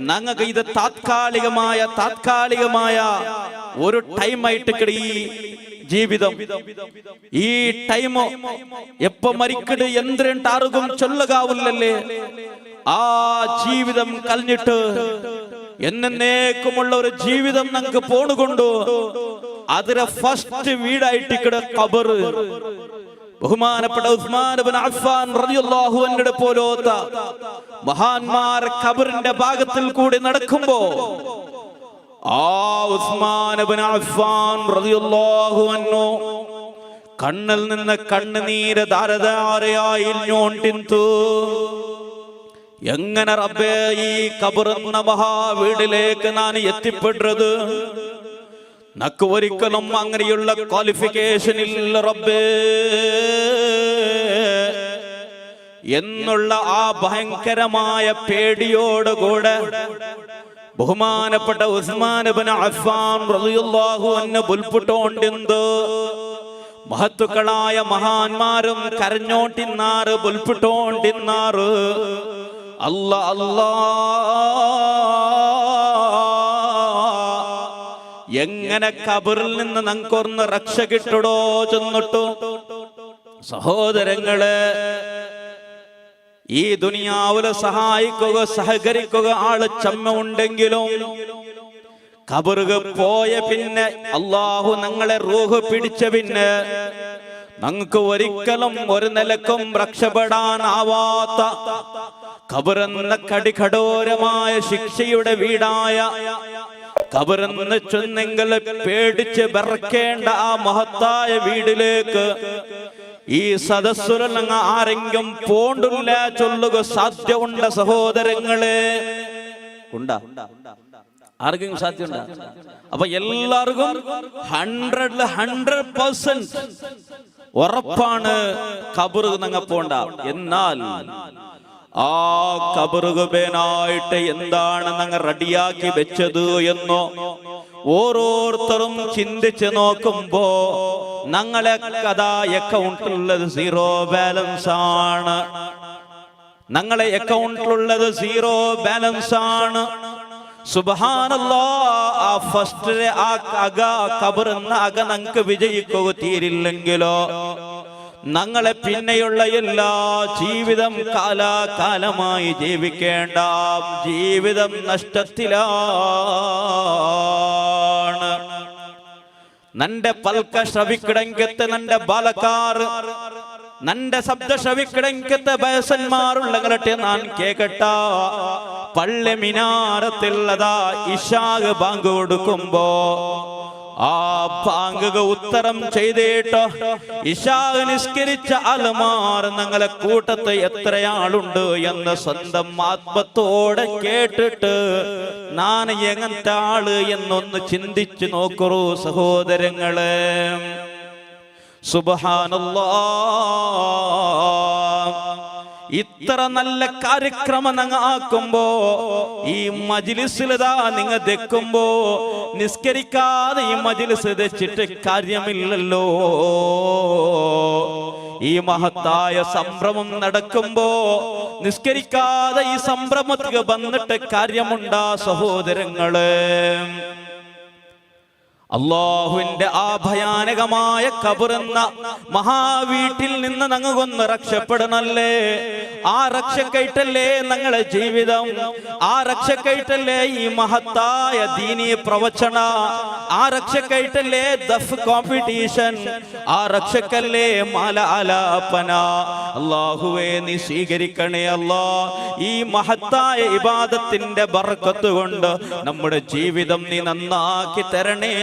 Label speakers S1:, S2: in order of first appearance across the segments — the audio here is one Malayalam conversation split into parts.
S1: ഞങ്ങൾക്ക് ഇത് താത്കാലികമായ ഒരു ടൈമായിട്ട് ഈ ജീവിതം. ഈ ടൈം എപ്പ മരിക്കട് എന്തിട്ടാർക്കും ചൊല്ലുകാവില്ലല്ലേ. ആ ജീവിതം കഴിഞ്ഞിട്ട് എന്നേക്കുമുള്ള ഒരു ജീവിതം ഞങ്ങൾക്ക് പോണുകൊണ്ടു. അതിലെ ഫസ്റ്റ് വീടായിട്ട് ഖബർ. ബഹുമാനപ്പെട്ട ഉസ്മാൻ ഇബ്നു അഫ്ഫാൻ റളിയല്ലാഹു അൻഹു പോലോത്ത മഹാന്മാർ ഖബറിന്റെ ഭാഗത്തിൽ കൂടി നടക്കുമ്പോ ആ ഉസ്മാൻ ഇബ്നു അഫ്ഫാൻ റളിയല്ലാഹു അൻഹു കണ്ണിൽ നിന്ന് കണ്ണുനീര് ധാരധാരയായി ഇഞ്ഞോണ്ടിന്തു. എങ്ങനെ റബ്ബേ ഈ ഖബറെന്ന മഹാവീടിലേക്ക് ഞാൻ എത്തിപ്പെട്ടത്? നക്ക് ഒരിക്കലും അങ്ങനെയുള്ള ക്വാളിഫിക്കേഷൻ ഇല്ല റബ്ബേ എന്നുള്ള ആ ഭയങ്കരമായ പേടിയോടുകൂടെ ബഹുമാനപ്പെട്ട ഉസ്മാൻ ഇബ്നു അഫ്ഫാൻ റളിയല്ലാഹു അൻഹു പുൽപുട്ടോണ്ടിന്ത്. മഹത്തുക്കളായ മഹാന്മാരും കരഞ്ഞോണ്ടിന്നാറ്, പുൽപുട്ടോണ്ടിന്നാറ്. അല്ലാ അല്ലാ, എങ്ങനെ ഖബറിൽ നിന്ന് ഞങ്ങൾക്കൊന്ന് രക്ഷ കിട്ടടോ ചെന്നിട്ടു. സഹോദരങ്ങളെ, ഈ ദുനിയാവിലെ സഹായിക്കുക സഹകരിക്കുക ആള് ചമ്മ ഉണ്ടെങ്കിലും ഖബറുക പോയ പിന്നെ അല്ലാഹു ഞങ്ങളെ റൂഹ് പിടിച്ച പിന്നെ ഞങ്ങൾക്ക് ഒരിക്കലും ഒരു നിലക്കും രക്ഷപ്പെടാനാവാത്ത ഖബറെന്ന കടികഠോരമായ ശിക്ഷയുടെ വീടായ ഖബറെന്ന് ചൊന്നെങ്കിൽ പേടിച്ച് വിറക്കേണ്ട ആ മഹത്തായ വീടിലേക്ക് ഈ സദസ്സുരങ്ങ ആരെങ്കിലും പോണ്ടില്ല ചൊല്ലുക സാധ്യമുണ്ട സഹോദരങ്ങളെ? ഉണ്ടാ? ആർക്കെങ്കിലും സാധ്യമുണ്ട? അപ്പൊ എല്ലാവർക്കും 100% ഉറപ്പാണ് ഖബറ് നങ്ങ പോണ്ട. എന്നാൽ ആ ഖബറുകനായിട്ട് എന്താണ് ഞങ്ങൾ റെഡിയാക്കി വെച്ചത് എന്നോ ഓരോരുത്തരും ചിന്തിച്ച് നോക്കുമ്പോ ഞങ്ങളെ കഥാ അക്കൗണ്ടിലുള്ളത് 0 ബാലൻസ് ആണ്. ഞങ്ങളെ അക്കൗണ്ടിലുള്ളത് 0 ബാലൻസ് ആണ്. സുബ്ഹാനല്ലാഹ്, ആ ഫസ്റ്റിലെ ആ ഖബറെന്ന അക ഞങ്ങൾക്ക് വിജയിക്കുക തീരില്ലെങ്കിലോ ഞങ്ങളെ പിന്നെയുള്ള എല്ലാ ജീവിതം കാലാകാലമായി ജീവിക്കേണ്ട ജീവിതം നഷ്ടത്തിലാണ്. നന്റെ പൽക്ക ശ്രവിക്കിടങ്കത്തെ നന്റെ ബാലക്കാർ, നന്റെ ശബ്ദ ശ്രവിക്കിടങ്കത്തെ ബയസന്മാരുള്ളങ്ങളട്ടെ ഞാൻ കേക്കട്ട. പള്ളി മിനാരത്തിലുള്ളതാ ഇശാഗ് ബാങ്ക് കൊടുക്കുമ്പോ ആ ബാങ്ക് ഉത്തരം ചെയ്തേട്ടോ ഇശാഗ് നിസ്കരിച്ച അൽമാർ ഞങ്ങളെ കൂട്ടത്ത് എത്രയാളുണ്ട് എന്ന് സ്വന്തം ആത്മത്തോടെ കേട്ടിട്ട് ഞാൻ എങ്ങനത്തെ ആള് എന്നൊന്ന് ചിന്തിച്ചു നോക്കൂ സഹോദരങ്ങളെ. സുബ്ഹാനല്ലാഹ്, ഇത്ര നല്ല കാര്യക്രമം ഞങ്ങൾ ആക്കുമ്പോ ഈ മജ്ലിസിലിതാ നിങ്ങൾ തെക്കുമ്പോ നിസ്കരിക്കാതെ ഈ മജ്ലിസ് തെച്ചിട്ട് കാര്യമില്ലല്ലോ. ഈ മഹത്തായ സംഭ്രമം നടക്കുമ്പോ നിസ്കരിക്കാതെ ഈ സംഭ്രമത്തിൽ വന്നിട്ട് കാര്യമുണ്ടാ സഹോദരങ്ങളെ? അല്ലാഹുവിന്റെ ആ ഭയാനകമായ ഖബറെന്ന മഹാവീട്ടിൽ നിന്ന് ഞങ്ങൾക്കൊന്ന് രക്ഷപ്പെടണല്ലേ. ആ രക്ഷക്കൈട്ടല്ലേ ഞങ്ങളെ ജീവിതം, ആ രക്ഷക്കൈട്ടല്ലേ ഈ മഹത്തായ ദീനീ പ്രവചന, ആ രക്ഷക്കൈട്ടല്ലേ ദഫ് കോമ്പറ്റീഷൻ, ആ രക്ഷക്കല്ലേ മാല ആലാപന. അല്ലാഹുവേ നീ സ്വീകരിക്കണേ അല്ലാ. ഈ മഹത്തായ ഇബാദത്തിന്റെ ബർക്കത്ത് കൊണ്ട് നമ്മുടെ ജീവിതം നീ നന്നാക്കി തരണേ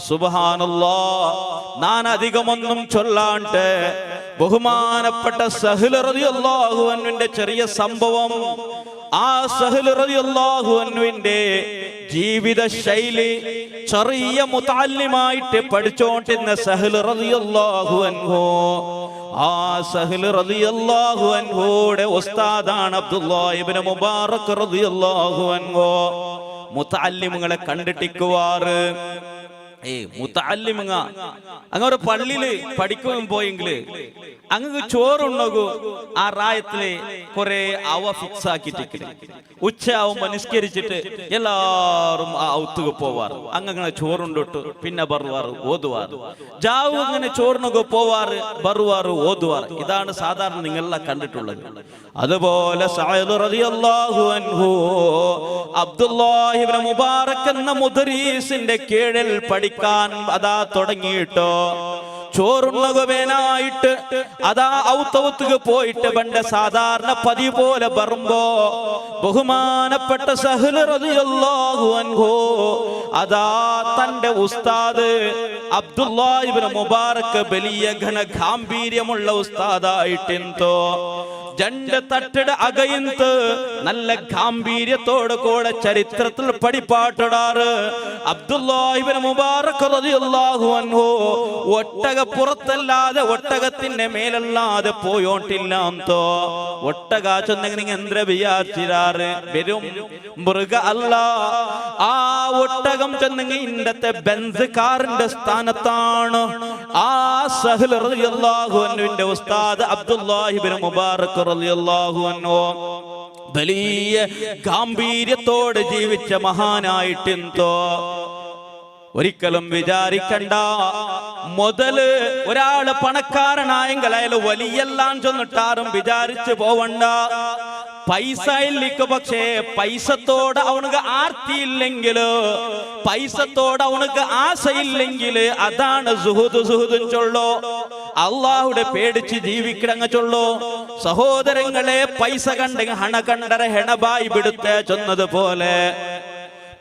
S1: സുബ്ഹാനല്ലാഹ്. ഞാൻ അധികമൊന്നും ചൊല്ലാണ്ട് ബഹുമാനപ്പെട്ട സഹ്ൽ റളിയല്ലാഹു അൻഹുവിന്റെ ചെറിയ സംഭവം, ആ സഹ്ൽ റളിയല്ലാഹു അൻഹുവിന്റെ ജീവിത ശൈലി, ചെറിയ മുതഅല്ലിമായിട്ട് പഠിച്ചോണ്ടിരുന്ന സഹ്ൽ റളിയല്ലാഹു അൻഹു, ആ സഹ്ൽ റളിയല്ലാഹു അൻഹുയുടെ ഉസ്താദാണ് അബ്ദുല്ലാഹ് ഇബ്നു മുബാറക് റളിയല്ലാഹു അൻഹു. മുതഅല്ലിമുകളെ കണ്ടിട്ടിക്കുവാറ് മുത്തഅല്ലിമ അങ്ങ് ഒരു പള്ളിയില് പഠിക്കാൻ പോയെങ്കില് അങ്ങ് ചോറുണ്ണകൂ ആ റായത്തില് കുറെ അവ ഫിക്സ് ആക്കിട്ട് ഉച്ചയാവുമ്പോ നിസ്കരിച്ചിട്ട് എല്ലാരും ആ ഔത്തുക പോവാറ് അങ്ങനെ ചോറുണ്ടിട്ട് പിന്നെ ബറുവാറ് ഓതുവാറ് ജാവു അങ്ങനെ ചോറിനൊക്കെ പോവാറ് ബറുവാറ് ഓതുവാറ് ഇതാണ് സാധാരണ നിങ്ങളെല്ലാം കണ്ടിട്ടുള്ളത്. അതുപോലെ സഅദ് റളിയല്ലാഹു അൻഹു അബ്ദുല്ലാഹി ഇബ്നു മുബാറക് എന്ന മുദരീസിന്റെ കീഴിൽ പഠിക്കാൻ അതാ തുടങ്ങിയിട്ടോ. ചോറുണ്ണകുവേനായിട്ട് അതാ ഔത്തൗത്തുക പോയിട്ട് പണ്ട് സാധാരണ പതിവ് പോലെ വരുമ്പോ ബഹുമാനപ്പെട്ട സഹ്ൽ റളിയല്ലാഹു അൻഹു അതാ തന്റെ ഉസ്താദ് അബ്ദുല്ലാഹി ഇബ്നു മുബാറക് വലിയ ഘനഗാംഭീര്യമുള്ള ഉസ്താദായിട്ടെന്തോ രണ്ട് തട്ടിട അകയന്ത് നല്ല ഗാംഭീര്യത്തോട് കൂടെ ചരിത്രത്തിൽ പടിപ്പാട്ടിടാറ് അബ്ദുല്ലാഹി ഇബ്നു മുബാറക് റളിയല്ലാഹു അൻഹു ഒട്ടക പുറത്തല്ലാതെ ഒട്ടകത്തിന്റെ മേലല്ലാതെ പോയോട്ടില്ലാന്തോ. ഒട്ടക ചൊന്നെങ്കിൽ എന്ത്ര വിചാരിച്ചിരാറ് വരും മൃഗ അല്ല. ആ ഒട്ടകം ചെന്നെങ്കിൽ ഇന്നത്തെ ബെൻസ് കാറിന്റെ സ്ഥാനത്താണ്. ആ സഹ്ൽ റളിയല്ലാഹു അൻഹുവിന്റെ ഉസ്താദ് അബ്ദുല്ലാഹി ഇബ്നു മുബാറക് റളിയല്ലാഹു അൻഹു വലിയ ഗാംഭീര്യത്തോടെ ജീവിച്ച മഹാനായിട്ടെന്തോ. ഒരിക്കലും വിചാരിക്കണ്ട മുതല് ഒരാള് പണക്കാരനായെങ്കിൽ അയാൾ വലിയെല്ലാം ചെന്നിട്ടാറും വിചാരിച്ചു പോവണ്ട. പൈസ ഇല്ലിക്ക് പക്ഷേ പൈസത്തോട് അവനക്ക് ആർത്തിയില്ലെങ്കില് പൈസത്തോട് അവനക്ക് ആശയില്ലെങ്കില് അതാണ് സുഹുദും ചൊല്ലോ. അള്ളാഹുടെ പേടിച്ച് ജീവിക്കിടങ്ങ ചൊല്ലോ. സഹോദരങ്ങളെ പൈസ കണ്ടെങ്കിൽ ഹണ കണ്ടര ഹെണബായി വിടുത്തെ ചെന്നതുപോലെ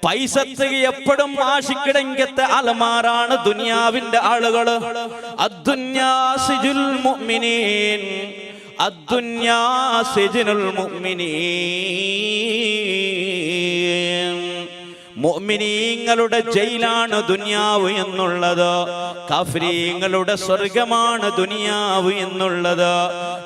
S1: പൈസക്ക് എപ്പോഴും ആശിക്കിടങ്കത്തെ അലമാറാണ് ദുനിയാവിന്റെ ആളുകള്. അദ്ദുന്യാ സിജുൽ മുഅ്മിനീൻ അദ്ദുന്യാ സിജ്നുൽ മുഅ്മിനീൻ. മുഅ്മിനീങ്ങളുടെ ജയിലാണ് ദുനിയാവ് എന്നുള്ളത്. കാഫിരീങ്ങളുടെ സ്വർഗമാണ് ദുനിയാവ് എന്നുള്ളത്.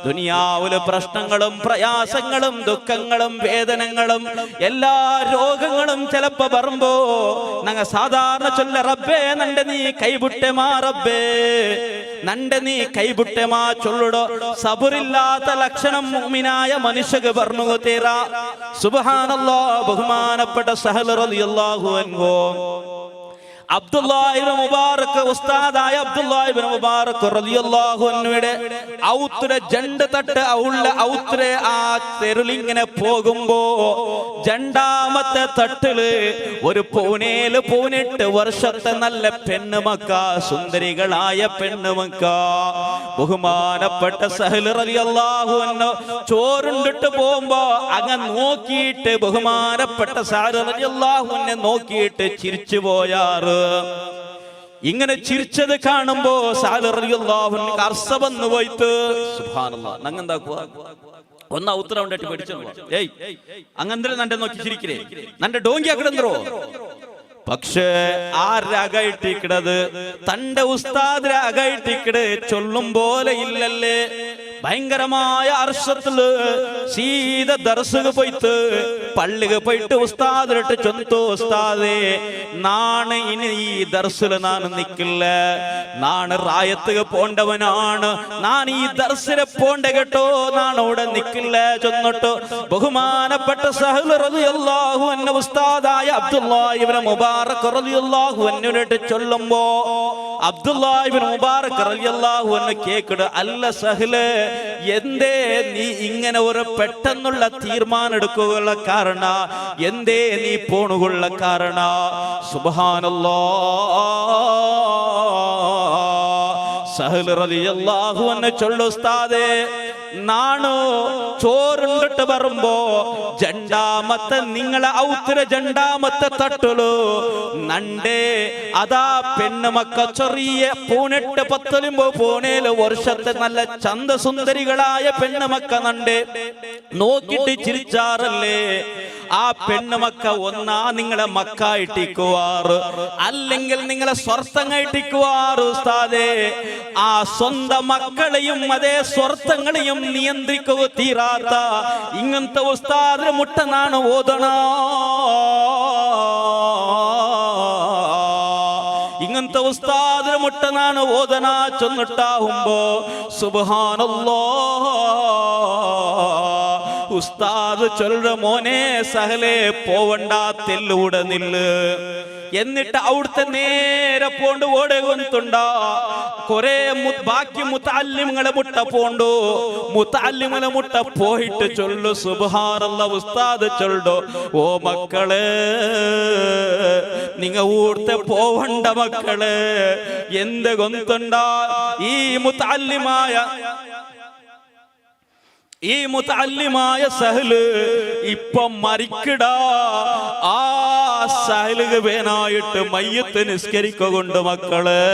S1: ദുനിയാവിലെ പ്രശ്നങ്ങളും പ്രയാസങ്ങളും ദുഃഖങ്ങളും വേദനകളും എല്ലാ രോഗങ്ങളും ചിലപ്പോ വരുമ്പോ ഞങ്ങ സാധാരണ ചൊല്ല റബ്ബേ നന്റെ നീ കൈവിട്ടെമാ റബ്ബേ നന്റെ നീ കൈവിട്ടെമാ ചൊല്ലുടോ. സബറില്ലാത്ത ലക്ഷണം മുഅ്മിനായ മനുഷ്യക്ക് പറഞ്ഞു തേരാ. സുബ്ഹാനല്ലാഹ്. ബഹുമാനപ്പെട്ട സഹ്ൽ റളിയല്ലാഹു അൻഹു അബ്ദുല്ലാഹി ഇബ്നു മുബാറക് ഉസ്താദായ അബ്ദുല്ലാഹി ഇബ്നു മുബാറക് റളിയല്ലാഹു അൻഹുയുടെ ഔത്തുടെ ജണ്ട് തട്ട് ഉള്ള ഔത്തുരെ ആ തെരുളിങ്ങനെ പോകുമ്പോ രണ്ടാമത്തെ തട്ടില് ഒരു പൂനേല് 18 വർഷത്തെ നല്ല പെണ്ണുമക്ക സുന്ദരികളായ പെണ്ണുമക്ക ബഹുമാനപ്പെട്ട സഹ്ൽ റളിയല്ലാഹു അൻഹു ചോറുണ്ടിട്ട് പോകുമ്പോ അങ്ങ് നോക്കിയിട്ട് ബഹുമാനപ്പെട്ട സഹ്ൽ റളിയല്ലാഹു അൻഹു നോക്കിയിട്ട് ചിരിച്ചു പോയാറ്. ഇങ്ങനെ ചിരിച്ചത് കാണുമ്പോ സഅദ് റളിയല്ലാഹു അൻഹു അർസ വന്നു പോയിട്ട് സുബ്ഹാനല്ലാഹ് നങ്ങെന്താക്കുക ഒന്ന ഉത്തരം ഉണ്ടായിട്ട് പഠിച്ചു. ഏയ് അങ്ങന്തര നന്റെ നോക്കി ചിരിക്കരേ നന്റെ ഡോങ്കി അക്കടന്തോ. പക്ഷേ ആരാകായിട്ടിക്കടത് തന്റെ ഉസ്താദ് രാകായിട്ടിക്കട് ചൊല്ലും പോലെ ഇല്ലല്ലേ. ഭയങ്കരമായ അർശത്തില് സീത ദർസുക പോയിട്ട് പള്ളിക പോയിട്ട് ഉസ്താദിട്ട് ചൊന്തു ഉസ്താദേ നാണ് ഇനി ഈ ദർസില് നാണ് നിക്കില്ല. നാണ് റായത്തുക പോണ്ടവനാണ്. നാൻ ഈ ദർസിലെ പോണ്ട കേട്ടോ നാണോടെ നിക്കില്ല ചൊന്നിട്ട് ബഹുമാനപ്പെട്ട സഹ്ൽ റളിയല്ലാഹു അൻഹു ഉസ്താദായ അബ്ദുല്ലാഹി ഇബ്നു മുബാറക് റളിയല്ലാഹു അൻഹുവിനെ ചൊല്ലുമ്പോ അബ്ദുല്ലാഹി ഇബ്നു മുബാറക് റളിയല്ലാഹു അൻഹു കേക്കട് അല്ല സഹ്ല് എന്തേ നീ ഇങ്ങനെ ഒരു പെട്ടെന്നുള്ള തീരുമാനം എടുക്കുകയുള്ള കാരണ എന്തേ നീ പോണുകൊള്ള കാരണ. സുബ്ഹാനല്ലാഹ്. സഹ്ൽ റളിയല്ലാഹു അൻഹു ചൊല്ലു ഉസ്താദേ നാണോ ചോറുണ്ടിട്ട് വരുമ്പോ രണ്ടാമത്തെ നിങ്ങളെ ഔത്തുര രണ്ടാമത്തെ തട്ടുള്ളൂ നണ്ടേ അതാ പെണ്ണുമക്ക ചെറിയ 18-10 പൂനേല് വർഷത്തെ നല്ല ചന്തസുന്ദരികളായ പെണ്ണുമക്ക നണ്ടേ നോക്കിട്ട് ചിരിച്ചാറല്ലേ. ആ പെണ്ണുമക്ക ഒന്നാ നിങ്ങളെ മക്കായിട്ടിക്കുവാറ് അല്ലെങ്കിൽ നിങ്ങളെ സ്വർത്തങ്ങായിട്ടിക്കുവാറ് ഉസ്താദേ. ആ സ്വന്തം മക്കളെയും അതേ സ്വർത്തങ്ങളെയും നിയന്ത്രിക്കുക തീരാത്ത ഇങ്ങനത്തെ ഉസ്താദിന് മുട്ടനാണ് ഓതണ. മുട്ടനാണ് ഓതന ചൊന്നിട്ടാവുമ്പോ സുബ്ഹാനല്ലാഹ് ഉസ്താദ് ചൊല്ല മോനെ സഹലേ പോവണ്ട തെല്ലൂടെ നില്ല്. എന്നിട്ട് അവിടുത്തെ നേരെ പോണ്ട് ഓടുകൊണ്ടുണ്ട കൊറേ ബാക്കി മുത്തല്ലിമുകളെ മുട്ട പോണ്ടു. മുത്തല്ലിമുകളെ മുട്ട പോയിട്ട് ചൊല്ലു സുബ്ഹാനല്ലാഹ് ഉസ്താദ് ചൊല്ലു ഓ മക്കളെ നിങ്ങ ഊർത്തെ പോവണ്ട മക്കളെ എന്ത് ഗൊന്തുണ്ട ഈ മുതല്ലിമായ സഹല് ഇപ്പൊ മരിക്കടാ. ആ സഹലുക വേനായിട്ട് മയ്യത്ത് നിസ്കരിക്കൊണ്ട് മക്കളെ.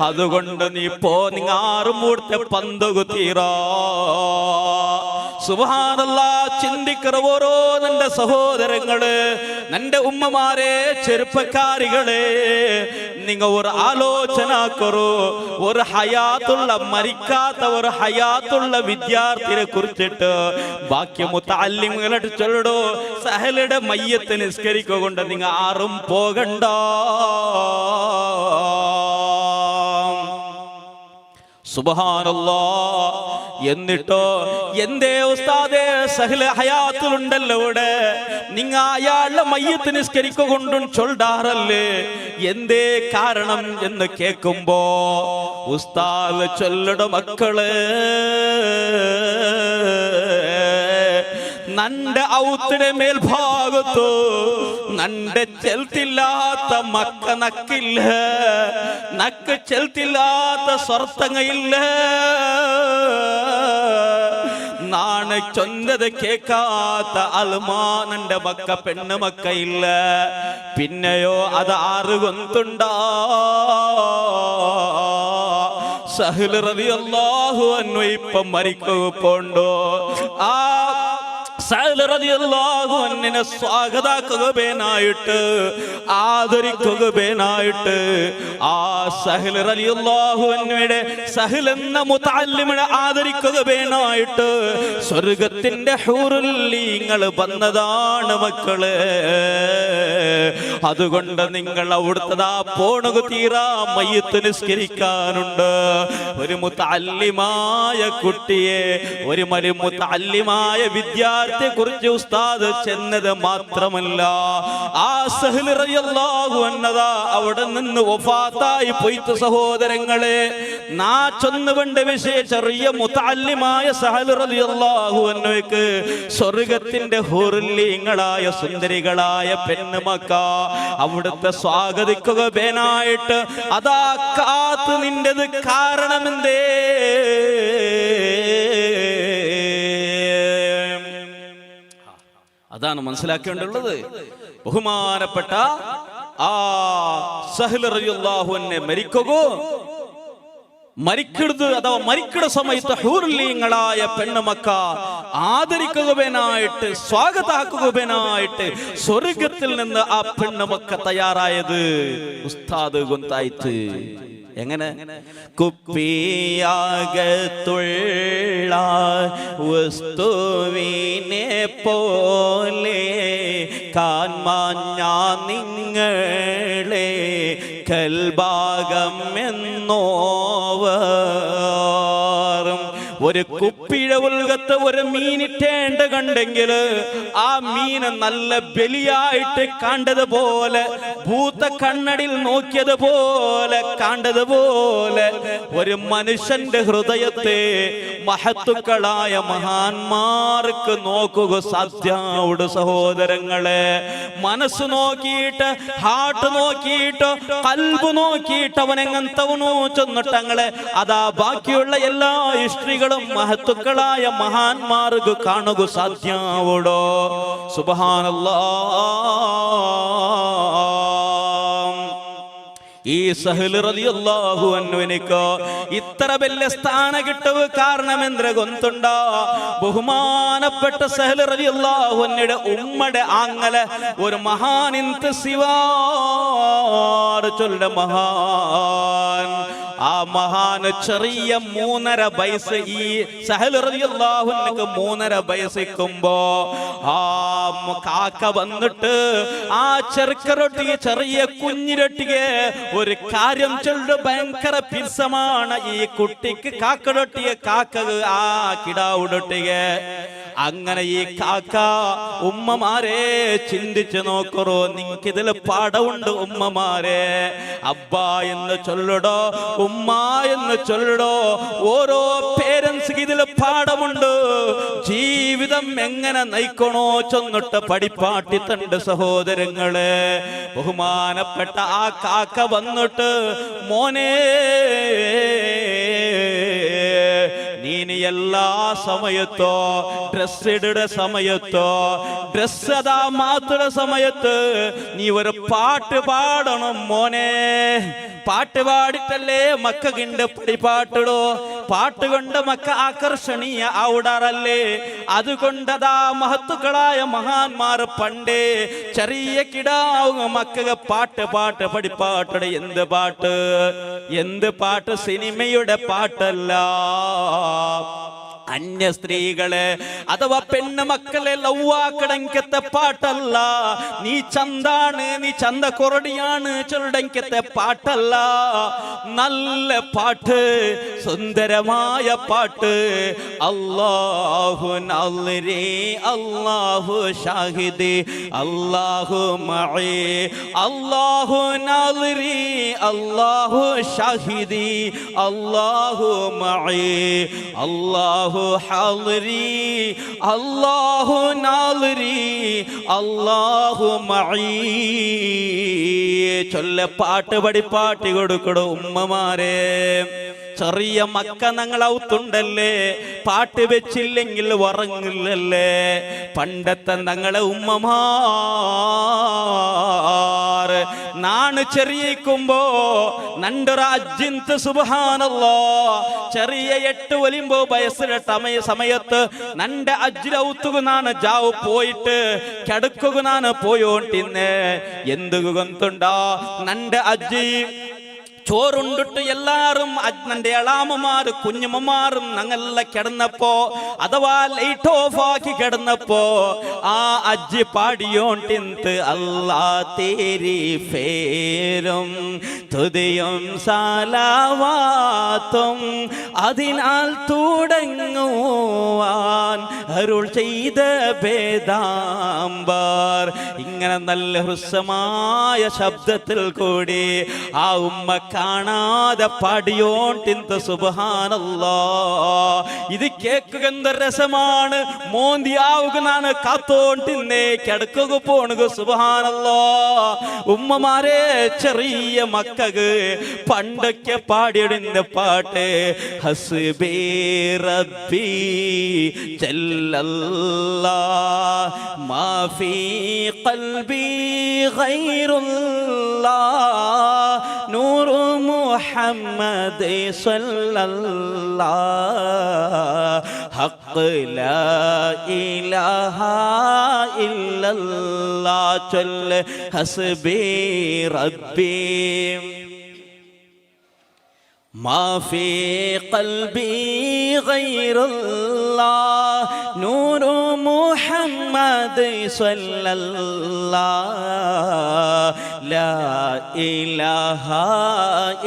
S1: അതുകൊണ്ട് നീ പോ നിങ്ങ ആറും മൂർത്തെ പന്തുകു തീരാ. സുബ്ഹാനല്ലാഹ് ചിന്തിക്കറ ഓരോ നിന്റെ സഹോദരങ്ങള് നിന്റെ ഉമ്മമാരെ ചെറുപ്പക്കാരികളെ നിങ്ങ ഒരു ആലോചന കറോ. ഒരു ഹയാത്തുള്ള മരിക്കാത്ത ഒരു ഹയാത്തുള്ള വിദ്യാർത്ഥിയെ കുറിച്ചിട്ട് ബാക്കി മുത്തല്ലിമുകളോട് ചൊല്ലടോ സഹലുടെ മയ്യത്ത് നിസ്കരിക്കൊണ്ട് നിങ്ങ ആറും പോകണ്ട. സുബ്ഹാനല്ലാഹ്. എന്നിട്ടോ എന്തേ ഉസ്താദേ സഹല് ഹയാത്തിലുണ്ടല്ലോ ഇവിടെ നിങ്ങ അയാളുടെ മയ്യത്ത് നിസ്കരിക്കൊണ്ടും ചൊല്ലാറല്ലേ എന്തേ കാരണം എന്ന് കേൾക്കുമ്പോ ഉസ്താദ് ചൊല്ലട മക്കളെ നന്റെ ഔത്തിന്റെ മേൽഭാഗത്തു നന്റെ ചെൽത്തില്ലാത്ത മക്ക നക്കില്ല, നക്ക് ചെൽത്തില്ലാത്ത സ്വർത്തങ്ങയില്ല, നാണ് ചൊന്നത് കേക്കാത്ത അൽമാനന്റെ മക്ക പെണ്ണ് മക്ക ഇല്ല. പിന്നെയോ അത് ആറ് കൊന്തുണ്ടാ സഹല് റളിയല്ലാഹു അൻഹു ഇപ്പം മരിക്കുക പോണ്ടോ. ആ സഹല് റളിയല്ലാഹു അൻഹുവിനെ സ്വാഗതാക്കുകയായിട്ട് ആദരിക്കുകയായിട്ട് ആ സഹല് റളിയല്ലാഹു അൻഹുവിനെ സഹൽ എന്ന മുതല്ലിമിനെ ആദരിക്കുകയായിട്ട് സ്വർഗത്തിന്റെ ഹൂറുൽ വന്നതാണ് മക്കളെ. അതുകൊണ്ട് നിങ്ങൾ അവിടുത്തെ പോണുക തീരാ മയ്യത്ത് നിസ്കരിക്കാനുണ്ട്. ഒരു മുതല്ലിമായ കുട്ടിയെ ഒരു മുതല്ലിമായ വിദ്യാർത്ഥി കുറിച്ച് ഉസ്താദ് ചെന്നത് മാത്രമല്ല ആ സഹൽ റളിയല്ലാഹു അൻഹു അവിടെ നിന്ന് വഫാത്തായി പോയിത്ത സഹോദരങ്ങളെ നാ ചൊന്നുകൊണ്ട് വിശേഷറിയ മുതല്ലിമായ സഹൽ റളിയല്ലാഹു അൻഹുക്ക് സ്വർഗത്തിന്റെ ഹൂറുല്ലിങ്ങളായ സുന്ദരികളായ പെണ്ണുമക്ക അവിടുത്തെ സ്വാഗതിക്കുകയായിട്ട് അതാ കാത്തു നിന്റത് കാരണമെന്തേ? അതാണ് മനസ്സിലാക്കേണ്ടുള്ളത്. ബഹുമാനപ്പെട്ട ആ സഹൽ റളിയല്ലാഹു അൻഹു മരിക്കരുത് അഥവാ മരിക്കണ സമയത്ത് ഹൂറുല്ലിങ്ങളായ പെണ്ണുമക്ക ആദരിക്കുകയായിട്ട് സ്വാഗതാക്കുകയായിട്ട് സ്വർഗത്തിൽ നിന്ന് ആ പെണ്ണുമക്ക തയ്യാറായത് ഉസ്താദ് ഗൊന്തായിട്ട്. എങ്ങനെ? കുപ്പിയാകത്തുള്ള വസ്തുവിനെ പോലെ കാൺമാഞ്ഞ നിങ്ങളെ കൽഭാഗം എന്നോവറും ഒരു കുപ്പിഴ ഉൽഗത്ത് ഒരു മീനിട്ടേണ്ട കണ്ടെങ്കിൽ ആ മീന് നല്ല ബലിയായിട്ട് കണ്ടതുപോലെ ഭൂത കണ്ണടിൽ നോക്കിയതുപോലെ കണ്ടതുപോലെ ഒരു മനുഷ്യന്റെ ഹൃദയത്തെ മഹത്തുക്കളായ മഹാന്മാർക്ക് നോക്കുക സാധ്യമുണ്ട് സഹോദരങ്ങളെ. മനസ്സ് നോക്കിയിട്ട് ഹാർട്ട് നോക്കിയിട്ട് കൽബ് നോക്കിയിട്ട് അവൻ എങ്ങനത്തവനോ ചെന്നിട്ടങ്ങളെ അതാ ബാക്കിയുള്ള എല്ലാ ഹിസ്റ്ററികളും മഹത്തുക്കളായ മഹാന്മാർക്ക് കാണുക സാധ്യമുണ്ടോ? സുബ്ഹാനല്ലാഹ്. ഈ സഹൽ റളിയല്ലാഹു അൻഹുവിനക്ക് ഇത്ര വലിയ സ്ഥാനം കിട്ടുക കാരണം എന്ത് ഗൊന്തുണ്ട? ബഹുമാനപ്പെട്ട സഹൽ റളിയല്ലാഹു അൻഹുയുടെ ഉമ്മയുടെ ആങ്ങല ഒരു മഹാൻ ഇന്ത് സിവാർ ചൊല്ല മഹാൻ ആ മഹാന് ചെറിയ 3.5 വയസ്സ്, ഈ സഹൽ റളിയല്ലാഹു അൻഹു 3.5 വയസ്സിക്കുമ്പോ ആ കാക്ക വന്നിട്ട് ആ ചെറുക്കരൊട്ടിಗೆ ചെറിയ കുഞ്ഞിരൊട്ടിಗೆ ഒരു കാര്യം ചൊല്ലു, ഭയങ്കര പിരിസമാണ് ഈ കുട്ടിക്ക് കാക്കടൊട്ടിയെ കാക്കക ആ കിടാവുടൊട്ടിಗೆ. അങ്ങനെ ഈ കാക്ക ഉമ്മമാരെ ചിന്തിച്ചു നോക്കറോ, നിങ്ങൾക്കിതിൽ പാഠമുണ്ട് ഉമ്മമാരെ. അബ്ബ എന്ന് ചൊല്ലടോ, ഉമ്മ എന്ന് ചൊല്ലടോ, ഓരോ പേരൻസിന് ഇതിൽ പാഠമുണ്ട്. ജീവിതം എങ്ങനെ നയിക്കണോ ചെന്നിട്ട് പഠിപ്പാട്ടി തണ്ട് സഹോദരങ്ങളെ. ബഹുമാനപ്പെട്ട ആ കാക്ക വന്നിട്ട്, മോനെ നീന് എല്ലാ സമയത്തോ ഡ്രസ് ഇടുന്ന സമയത്തോ ഡ്രസ് അതാ മാറ്റുന്ന സമയത്ത് നീ ഒരു പാട്ട് പാടണം മോനെ. പാട്ട് പാടിട്ടല്ലേ മക്കകിണ്ട് പടിപാട്ടിടോ. പാട്ട് കൊണ്ട് മക്ക ആകർഷണീയ ആവുടാറല്ലേ. അതുകൊണ്ടതാ മഹത്തുക്കളായ മഹാന്മാർ പണ്ടേ ചെറിയ കിടാവുക മക്കക പാട്ട് പടിപ്പാട്ടിട. എന്ത് പാട്ട്? സിനിമയുടെ പാട്ടല്ല, അന്യ സ്ത്രീകളെ അഥവാ പെണ്ണ് മക്കളെ ലൗവാക്കടങ്കത്തെ പാട്ടല്ല. നീ ചന്താണ്, നീ ചന്ത കൊറടിയാണ് ചൊല്ലടങ്കത്തെ പാട്ടല്ല. നല്ല പാട്ട്, സുന്ദരമായ പാട്ട്. അല്ലാഹു നാളിരി അല്ലാഹു ഷാഹിദി അല്ലാഹു മഈ അല്ലാഹു നാളിരി അല്ലാഹു ഷാഹിദി അല്ലാഹു മഈ അല്ലാഹു ഹാളിരി അല്ലാഹു നാളിരി അല്ലാഹു മഈ. ചൊല്ല പാട്ട് പടിപ്പാട്ടി കൊടുക്കടോ ഉമ്മമാരെ. ചെറിയ മക്ക ഞങ്ങളൗത്തുണ്ടല്ലേ, പാട്ട് വെച്ചില്ലെങ്കിൽ ഉറങ്ങില്ലല്ലേ. പണ്ടത്തെ ഞങ്ങളെ ഉമ്മമാർ നാണ് ചെറിയിക്കുമ്പോ നണ്ടൊരു അജ്ജിന്ത് സുബ്ഹാനല്ലാ, ചെറിയ 8 ഒലിമ്പോ വയസ്സിലെ സമയത്ത് നന്റെ അജ്ജിലൗത്തുകുന്നാണ് ജാവ് പോയിട്ട് കിടക്കുകുന്നാണ് പോയോണ്ടിന്നെ. എന്തുകു ഗൊന്തുണ്ടാ നന്റെ അജ്ജി ചോറുണ്ടിട്ട് എല്ലാരും നന്റെ എളാമമാര് കുഞ്ഞുമ്മമാരും ഞങ്ങളെല്ലാം കിടന്നപ്പോ അഥവാ ലൈറ്റ് ഓഫ് ആക്കി കിടന്നപ്പോ ആ അജ്ജി പാടിയോണ്ടിന്ത് അല്ലാ തേരി ഫേരും തുതിയും സാലാവാത്തും അതിനാൽ തുടങ്ങുവാൻ അരുൾ ചെയ്ത ഭേദാംബർ. ഇങ്ങനെ നല്ല ഹൃസ്വമായ ശബ്ദത്തിൽ കൂടി ആ ഉമ്മ കാണാതെ പാടിയോണ്ടിന്ത് സുബ്ഹാനല്ലാ. ഇത് കേൾക്കുക എന്ത് രസമാണ്. മോന്തിയാവുകയാണ് കാത്തോണ്ടിന്നെ കിടക്കുക പോണുക. സുബ്ഹാനല്ലാ. ഉമ്മമാരെ ചെറിയ മക്കക്ക് പണ്ടൊക്കെ പാടിയിടുന്ന പാട്ട് ഹസ്ബി റബ്ബി ജല്ലല്ലാ മാ ഫീ ഖൽബി ഗൈറുല്ലാ നൂറു മുഹമ്മദ് സല്ലല്ലാഹ് ഹഖ് ലാ ഇലാഹ ഇല്ലല്ലാഹ്. ചൊല്ല ഹസ്ബി റബ്ബി മാ ഫീ ഖൽബി ഗൈറുല്ലാഹ് നൂറു മുഹമ്മദ് സല്ലല്ലാഹ് ലാ ഇലാഹ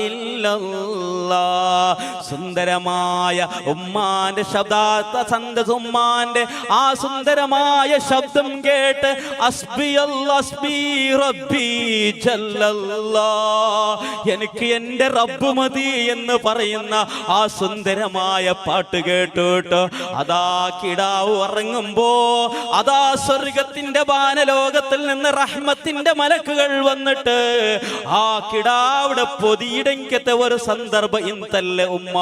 S1: ഇല്ലല്ലാഹ്. സുന്ദരമായ ഉമ്മാന്റെ ശബ്ദാത്ത സന്തസ് ഉമ്മാന്റെ ആ സുന്ദരമായ ശബ്ദം കേട്ട് അസ്ബി റബ്ബി ജല്ലല്ലാഹ്, എനിക്ക് എന്റെ റബ്ബ് മതി എന്ന് പറയുന്ന ആ സുന്ദരമായ പാട്ട് കേട്ടിട്ട് അതാ കിടാവ് ഉറങ്ങുമ്പോ അതാ സ്വർഗത്തിന്റെ വാനലോകത്തിൽ നിന്ന് റഹ്മത്തിന്റെ മലക്കുകൾ വന്നിട്ട് ആ കിടാവിടെ പൊതിയിടങ്കത്തെ ഒരു സന്ദർഭം ഇന്തല്ല ഉമ്മ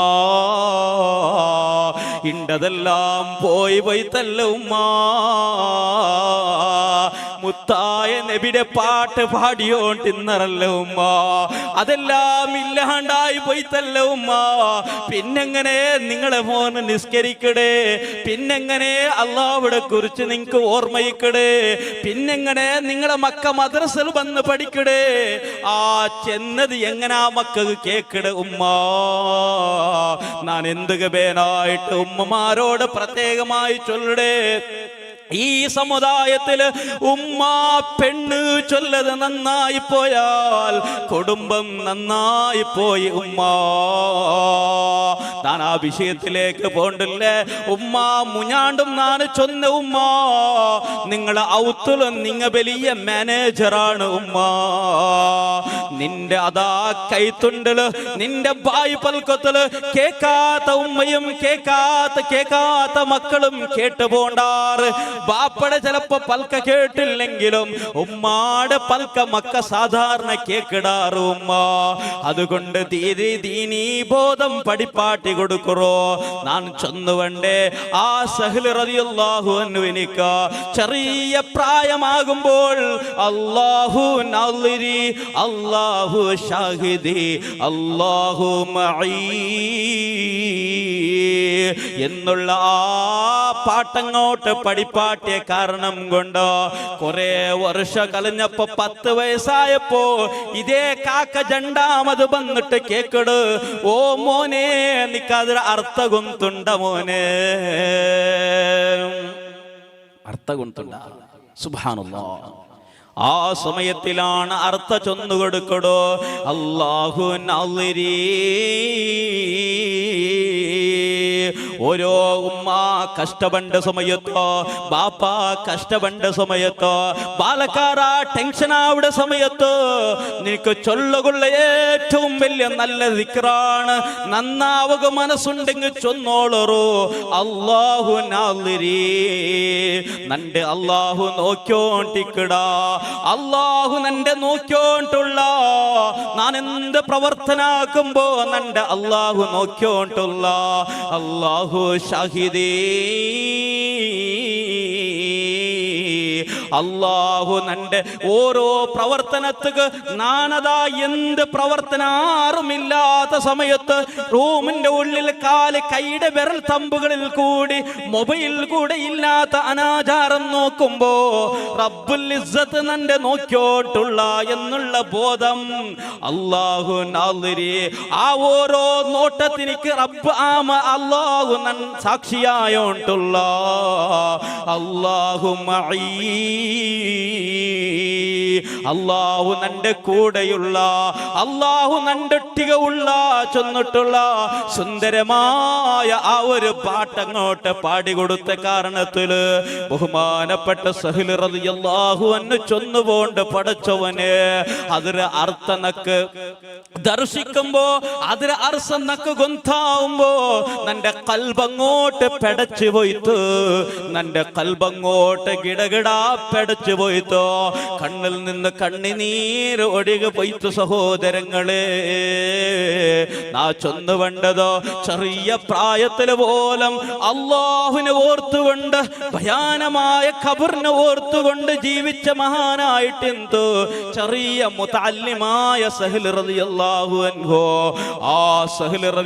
S1: ഇണ്ടതെല്ലാം പോയി തല്ല ഉമ്മ. മുത്തായ നബിയുടെ പാട്ട് പാടിയോണ്ടിന്നറല്ല ഉമ്മ. അതെല്ലാം ഇല്ലാണ്ടായി പോയിത്തല്ല ഉമ്മ. പിന്നെങ്ങനെ നിങ്ങളെ മോന് നിസ്കരിക്കടേ? പിന്നെങ്ങനെ അള്ളാഹുവിനെ കുറിച്ച് നിങ്ങൾക്ക് ഓർമ്മയിക്കടേ? പിന്നെങ്ങനെ നിങ്ങളെ മക്ക മദ്രസയിൽ വന്ന് പഠിക്കടേ? ആ ചെന്നത് എങ്ങനാ മക്കൾക്ക് കേക്കടേ ഉമ്മ? ഞാൻ എന്ത് ഗബേനായിട്ട് ഉമ്മമാരോട് പ്രത്യേകമായി ചൊല്ലടേ. ഈ സമുദായത്തില് ഉമ്മ പെണ്ണ് ചൊല്ലത് നന്നായി പോയാൽ കുടുംബം നന്നായി പോയി ഉമ്മ. ഞാൻ ആ വിഷയത്തിലേക്ക് പോണ്ടില്ലേ ഉമ്മ. മുഞ്ഞാണ്ടും ഞാൻ ചൊന്ന ഉമ്മ, നിങ്ങളെ ഔത്തുലും നിങ്ങ വലിയ മാനേജറാണ് ഉമ്മ. നിന്റെ അതാ കൈത്തുണ്ടല് നിന്റെ ബായ് പൽക്കത്തില് കേക്കാത്ത ഉമ്മയും കേക്കാത്ത മക്കളും കേട്ടു പോണ്ടാറ്. ബാപ്പടെ ചിലപ്പോ പൽക്ക കേട്ടില്ലെങ്കിലും ഉമ്മാടെ പൽക്ക മക്ക സാധാരണ കേക്കിടാറ് ഉമ്മ. അതുകൊണ്ട് ദീനീ ബോധം പഠിപ്പാട്ടി കൊടുക്കുറോ. ഞാൻ ചൊന്നുവണ്ടേ ആ സഹ്ല് റളിയല്ലാഹു അൻഹുവിനിക്ക് ചെറിയ പ്രായമാകുമ്പോൾ അല്ലാഹു നാളിരി അല്ലാഹു ഷാഹിദി അല്ലാഹു മഈ എന്നുള്ള ആ പാട്ടങ്ങോട്ട് പഠിപ്പാട്ടിയ കാരണം കൊണ്ട് കുറെ വർഷം കഴിഞ്ഞപ്പോ 10 വയസ്സായപ്പോ ഇതേ കാക്ക രണ്ടാമത് വന്നിട്ട് കേക്കട്, ഓ മോനെ നിക്കതിന് അർത്ഥ ഗൊന്തുണ്ട മോനെ, അർത്ഥ ഗൊന്തുണ്ട. സുബ്ഹാനല്ലാഹ്. ആ സമയത്തിലാണ് അർത്ഥ ചൊന്നുകൊടുക്കടോ. അല്ലാഹു നാളിരി. ഓരോ ഉമ്മ കഷ്ടപ്പെട്ട സമയത്തോ ബാപ്പ കഷ്ടപ്പെട്ട സമയത്തോ ബാലക്കാര ടെൻഷനാവുടെ സമയത്ത് നിനക്ക് ചൊല്ലുകൊള്ള ഏറ്റവും വലിയ നല്ല ദിക്റാണ്. നന്നാവുക മനസ്സുണ്ടെങ്കിൽ ചൊന്നോളറോ. അല്ലാഹു നാളിരി. നന്റെ അല്ലാഹു നോക്കിയോണ്ടിക്കടാ. അല്ലാഹു നന്റെ നോക്കിയോണ്ടുള്ള ഞാൻ എന്ത് പ്രവർത്തനാക്കുമ്പോ നന്റെ അല്ലാഹു നോക്കിയോണ്ടുള്ള. അല്ലാഹു ഷാഹിദീ. അല്ലാഹു നന്റെ ഓരോ പ്രവർത്തനത്തിക്ക് നാനതാ എന്ത് പ്രവർത്തനാറുമില്ലാത്ത സമയത്ത് റൂമിന്റെ ഉള്ളിൽ കാല് കൈയുടെ വിരൽ തമ്പുകളിൽ കൂടി മൊബൈൽ കൂടെ ഇല്ലാത്ത അനാചാരം നോക്കുമ്പോ റബ്ബുൽ ഇസ്സത്ത് നന്റെ നോക്കിയോട്ടുള്ള എന്നുള്ള ബോധം അല്ലാഹു നാളിരി. ആ ഓരോ നോട്ടത്തിനിക്ക് റബ്ബ് അല്ലാഹു നൻ സാക്ഷിയായോട്ടുള്ള. അല്ലാഹു മഈ. അല്ലാഹു നന്റെ കൂടെയുള്ള, അല്ലാഹു നണ്ടൊട്ടിക ഉള്ള ചൊന്നിട്ടുള്ള സുന്ദരമായ ആ ഒരു പാട്ടങ്ങോട്ട് പാടിക്കൊടുത്ത കാരണത്തില് ബഹുമാനപ്പെട്ട സഹ്ല് റളിയല്ലാഹു അൻഹു ചൊന്നുപോണ്ട് പടച്ചവന് അതിന് അർത്ഥനക്ക് ദർശിക്കുമ്പോ അതിന് അർസനക്ക് ഗൊന്താവുമ്പോ നന്റെ കൽബങ്ങോട്ട് പെടച്ചു പോയിത്ത്. നന്റെ കൽബങ്ങോട്ട് ഗിടഗിടാ പെടച്ചു പോയിത്തോ. കണ്ണിൽ നിന്ന് കണ്ണിനീര് ഒഴുകി പോയിത്തു. സഹോദരങ്ങളെ, നാ ചൊന്നു വേണ്ടതോ ചെറിയ പ്രായത്തില് പോലും അല്ലാഹുവിനെ ഓർത്തുകൊണ്ട് ഭയാനമായ ഖബറിനെ ഓർത്തുകൊണ്ട് ജീവിച്ച മഹാനായിട്ടെന്തോ ചെറിയ മുതഅല്ലിമായ സഹ്ല് റളിയല്ലാഹു അൻഹു. ആ സഹ്ല്